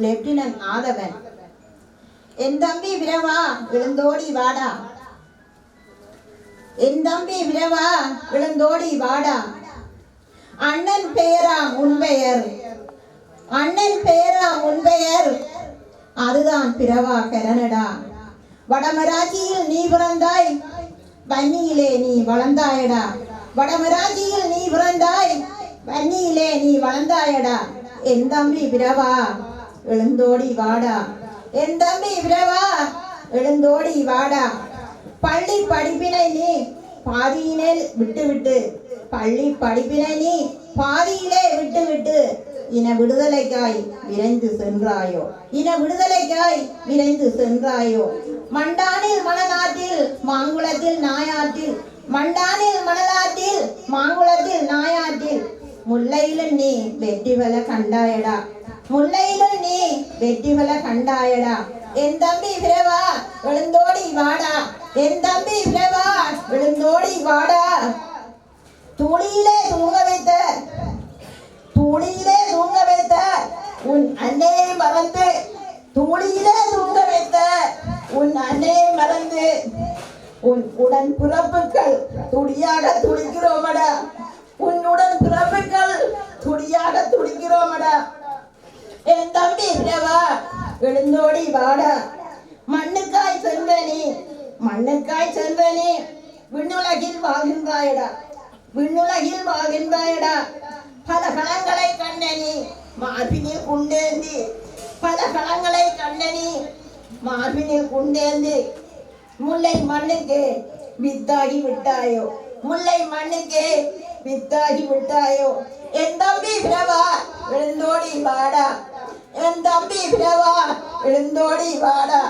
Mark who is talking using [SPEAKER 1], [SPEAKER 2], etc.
[SPEAKER 1] Lieutenant ஆதவன். என் தம்பி விரவா விழுந்தோடி வாடா, என் தம்பி விரவா விழுந்தோடி வாடா. அண்ணன் பெயரா முன்பெயர், அண்ணன் பெயரா முன்பெயர், அதுதான் பிறவா கரணடா. வடமராட்சியில் நீ பிறந்தாய், வன்னியிலே நீ வளர்ந்தாயடா. வடமராட்சியில் நீ பிறந்தாய், வன்னியிலே நீ வளர்ந்தாயடா. என் தம்பி பிறவா எழுந்தோடி வாடா, என் தம்பி பிறவா எழுந்தோடி வாடா. பள்ளி படிப்பினை நீ பாதியிலே விட்டுவிட்டு, பள்ளி படிப்பினை நீ பாதியிலே விட்டுவிட்டு இன விடுதலைக்காய் விரைந்து சென்றாயோ, இன விடுதலைக்காய் விரைந்து சென்றாயோ. மண்டானில் மணலாற்றில் மாங்குளத்தில் நாயாற்றில், மண்டானில் மணலாற்றில் மாங்குளத்தில் நாயாற்றில், முல்லையிலும் நீ வெற்றிவல கண்டாயடா, முல்லையிலும் நீ வெற்றிவல கண்டாயடா. என் தம்பி பிறவா எழுந்தோடி வாடா, என் தம்பி பிறவா எழுந்தோடி வாடா. தூளியிலே தூங்க வைத்த, தூளியிலே தூங்க வைத்த உன் அன்னையை மறந்து, தூளியிலே தூங்க வைத்த உன் அன்னையை மறந்து உன் உடன் பிறப்புகள் துடியாக துடிக்கிறோமடா, உன்னுடன் பிறப்புகள் துடியாக துடிக்கிறோமடா. என் தம்பி பிறவா எழுந்தோடி வாடா. மண்ணுக்காய் சென்ற நீ, மண்ணுக்காய் சென்ற நீ விண்ணுலகில் வாழ்கின்றாயடா, விண்ணுலகில் வாழ்கின்றாயடா. பல களங்களை கண்ட நீ மார்பினில் குண்டேந்தி, பல களங்களை கண்ட நீ மார்பினில் குண்டேந்தி முல்லை மண்ணுக்கு வித்தாகி விட்டாயோ, முல்லை மண்ணுக்கு வித்தாகி விட்டாயோ. என் தம்பி பிறவா எழுந்தோடி வாடா, என் தம்பி பிறவா எழுந்தோடி வாடா.